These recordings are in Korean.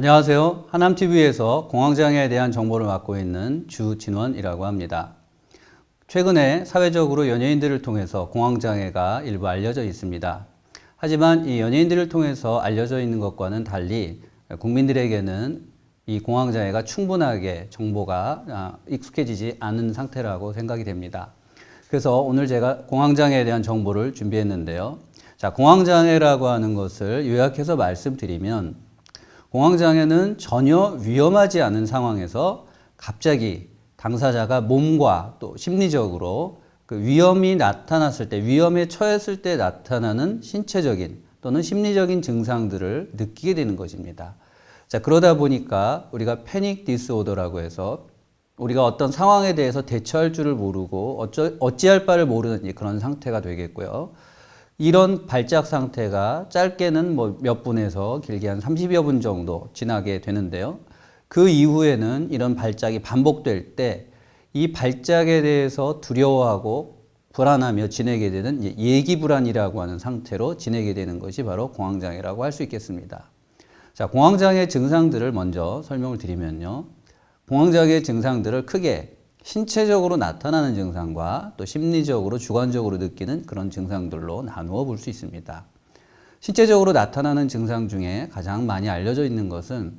안녕하세요. 하남TV에서 공황장애에 대한 정보를 맡고 있는 주진원이라고 합니다. 최근에 사회적으로 연예인들을 통해서 공황장애가 일부 알려져 있습니다. 하지만 이 연예인들을 통해서 알려져 있는 것과는 달리 국민들에게는 이 공황장애가 충분하게 정보가 익숙해지지 않은 상태라고 생각이 됩니다. 그래서 오늘 제가 공황장애에 대한 정보를 준비했는데요. 자, 공황장애라고 하는 것을 요약해서 말씀드리면 공황장애는 전혀 위험하지 않은 상황에서 갑자기 당사자가 몸과 또 심리적으로 그 위험이 나타났을 때, 위험에 처했을 때 나타나는 신체적인 또는 심리적인 증상들을 느끼게 되는 것입니다. 자, 그러다 보니까 우리가 패닉 디스오더라고 해서 우리가 어떤 상황에 대해서 대처할 줄을 모르고 어찌할 바를 모르는 그런 상태가 되겠고요. 이런 발작 상태가 짧게는 몇 분에서 길게 한 30여 분 정도 지나게 되는데요. 그 이후에는 이런 발작이 반복될 때 이 발작에 대해서 두려워하고 불안하며 지내게 되는 예기불안이라고 하는 상태로 지내게 되는 것이 바로 공황장애라고 할 수 있겠습니다. 자, 공황장애 증상들을 먼저 설명을 드리면요. 공황장애 증상들을 크게 신체적으로 나타나는 증상과 또 심리적으로 주관적으로 느끼는 그런 증상들로 나누어 볼 수 있습니다. 신체적으로 나타나는 증상 중에 가장 많이 알려져 있는 것은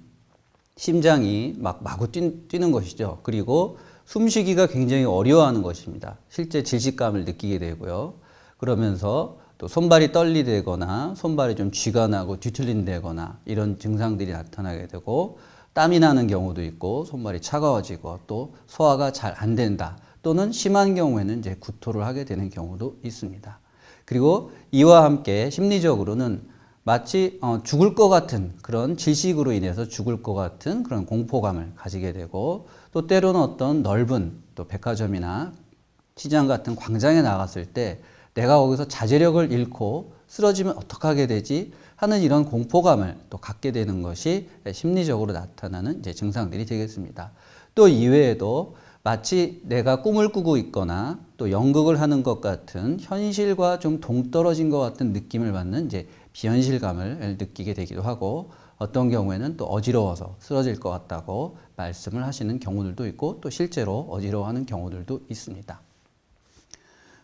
심장이 마구 뛰는 것이죠. 그리고 숨쉬기가 굉장히 어려워하는 것입니다. 실제 질식감을 느끼게 되고요. 그러면서 또 손발이 떨리거나 손발이 좀 쥐가 나고 뒤틀린다거나 이런 증상들이 나타나게 되고 땀이 나는 경우도 있고 손발이 차가워지고 또 소화가 잘 안 된다 또는 심한 경우에는 이제 구토를 하게 되는 경우도 있습니다. 그리고 이와 함께 심리적으로는 마치 죽을 것 같은 그런 질식으로 인해서 죽을 것 같은 그런 공포감을 가지게 되고 또 때로는 어떤 넓은 또 백화점이나 시장 같은 광장에 나갔을 때 내가 거기서 자제력을 잃고 쓰러지면 어떡하게 되지 하는 이런 공포감을 또 갖게 되는 것이 심리적으로 나타나는 이제 증상들이 되겠습니다. 또 이외에도 마치 내가 꿈을 꾸고 있거나 또 연극을 하는 것 같은 현실과 좀 동떨어진 것 같은 느낌을 받는 이제 비현실감을 느끼게 되기도 하고 어떤 경우에는 또 어지러워서 쓰러질 것 같다고 말씀을 하시는 경우들도 있고 또 실제로 어지러워하는 경우들도 있습니다.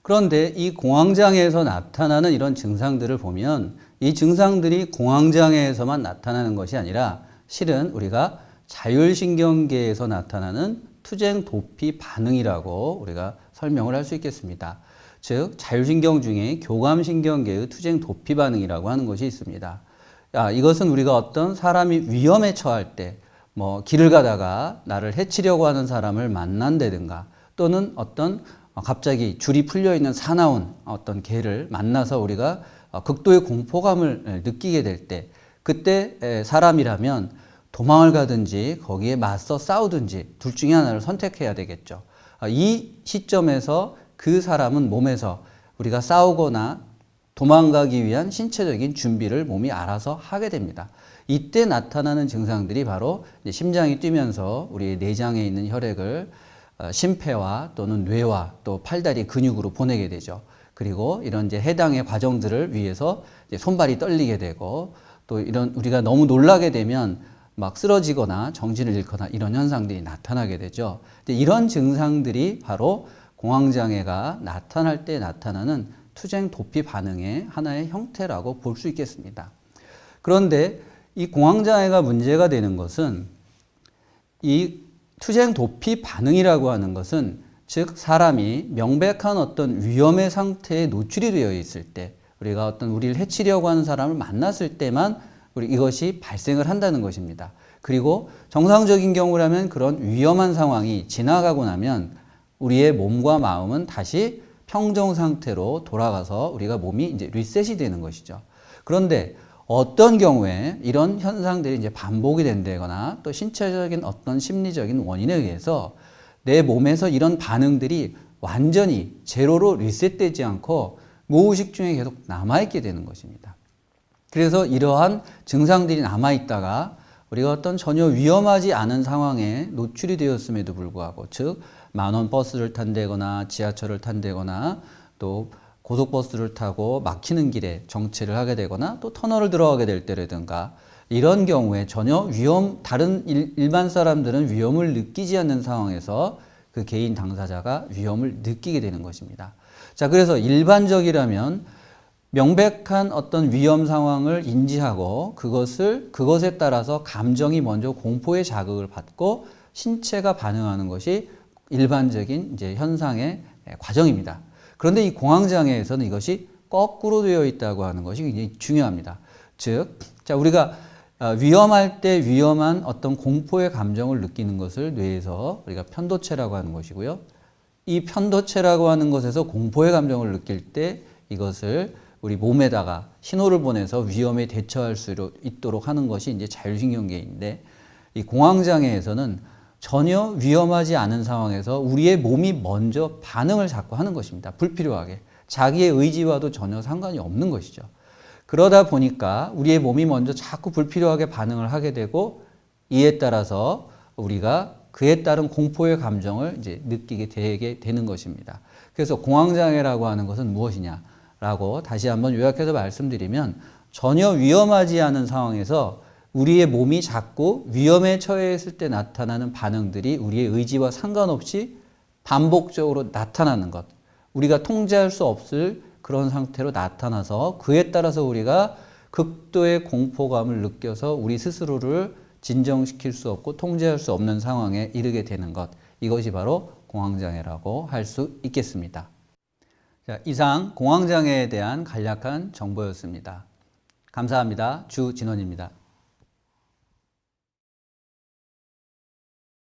그런데 이 공황장애에서 나타나는 이런 증상들을 보면 이 증상들이 공황장애에서만 나타나는 것이 아니라 실은 우리가 자율신경계에서 나타나는 투쟁도피 반응이라고 우리가 설명을 할 수 있겠습니다. 즉 자율신경 중에 교감신경계의 투쟁도피 반응이라고 하는 것이 있습니다. 이것은 우리가 어떤 사람이 위험에 처할 때 길을 가다가 나를 해치려고 하는 사람을 만난다든가 또는 어떤 갑자기 줄이 풀려 있는 사나운 어떤 개를 만나서 우리가 극도의 공포감을 느끼게 될 때 그때 사람이라면 도망을 가든지 거기에 맞서 싸우든지 둘 중에 하나를 선택해야 되겠죠. 이 시점에서 그 사람은 몸에서 우리가 싸우거나 도망가기 위한 신체적인 준비를 몸이 알아서 하게 됩니다. 이때 나타나는 증상들이 바로 심장이 뛰면서 우리 내장에 있는 혈액을 심폐와 또는 뇌와 또 팔다리 근육으로 보내게 되죠. 그리고 이런 이제 해당의 과정들을 위해서 이제 손발이 떨리게 되고 또 이런 우리가 너무 놀라게 되면 막 쓰러지거나 정신을 잃거나 이런 현상들이 나타나게 되죠. 이런 증상들이 바로 공황장애가 나타날 때 나타나는 투쟁 도피 반응의 하나의 형태라고 볼 수 있겠습니다. 그런데 이 공황장애가 문제가 되는 것은 이 투쟁 도피 반응이라고 하는 것은 즉 사람이 명백한 어떤 위험의 상태에 노출이 되어 있을 때 우리가 어떤 우리를 해치려고 하는 사람을 만났을 때만 이것이 발생을 한다는 것입니다. 그리고 정상적인 경우라면 그런 위험한 상황이 지나가고 나면 우리의 몸과 마음은 다시 평정 상태로 돌아가서 우리가 몸이 이제 리셋이 되는 것이죠. 그런데 어떤 경우에 이런 현상들이 이제 반복이 된다거나 또 신체적인 어떤 심리적인 원인에 의해서 내 몸에서 이런 반응들이 완전히 제로로 리셋되지 않고 무의식 중에 계속 남아있게 되는 것입니다. 그래서 이러한 증상들이 남아있다가 우리가 어떤 전혀 위험하지 않은 상황에 노출이 되었음에도 불구하고 즉 만원 버스를 탄다거나 지하철을 탄다거나 또 고속버스를 타고 막히는 길에 정체를 하게 되거나 또 터널을 들어가게 될 때라든가 이런 경우에 전혀 다른 일반 사람들은 위험을 느끼지 않는 상황에서 그 개인 당사자가 위험을 느끼게 되는 것입니다. 자, 그래서 일반적이라면 명백한 어떤 위험 상황을 인지하고 그것에 따라서 감정이 먼저 공포의 자극을 받고 신체가 반응하는 것이 일반적인 이제 현상의 과정입니다. 그런데 이 공황장애에서는 이것이 거꾸로 되어 있다고 하는 것이 굉장히 중요합니다. 즉, 자, 우리가 위험할 때 위험한 어떤 공포의 감정을 느끼는 것을 뇌에서 우리가 편도체라고 하는 것이고요. 이 편도체라고 하는 것에서 공포의 감정을 느낄 때 이것을 우리 몸에다가 신호를 보내서 위험에 대처할 수 있도록 하는 것이 이제 자율신경계인데, 이 공황장애에서는 전혀 위험하지 않은 상황에서 우리의 몸이 먼저 반응을 자꾸 하는 것입니다. 불필요하게. 자기의 의지와도 전혀 상관이 없는 것이죠. 그러다 보니까 우리의 몸이 먼저 자꾸 불필요하게 반응을 하게 되고, 이에 따라서 우리가 그에 따른 공포의 감정을 이제 느끼게 되는 것입니다. 그래서 공황장애라고 하는 것은 무엇이냐라고 다시 한번 요약해서 말씀드리면, 전혀 위험하지 않은 상황에서 우리의 몸이 자꾸 위험에 처해있을 때 나타나는 반응들이 우리의 의지와 상관없이 반복적으로 나타나는 것. 우리가 통제할 수 없을 그런 상태로 나타나서 그에 따라서 우리가 극도의 공포감을 느껴서 우리 스스로를 진정시킬 수 없고 통제할 수 없는 상황에 이르게 되는 것. 이것이 바로 공황장애라고 할 수 있겠습니다. 자, 이상 공황장애에 대한 간략한 정보였습니다. 감사합니다. 주진원입니다.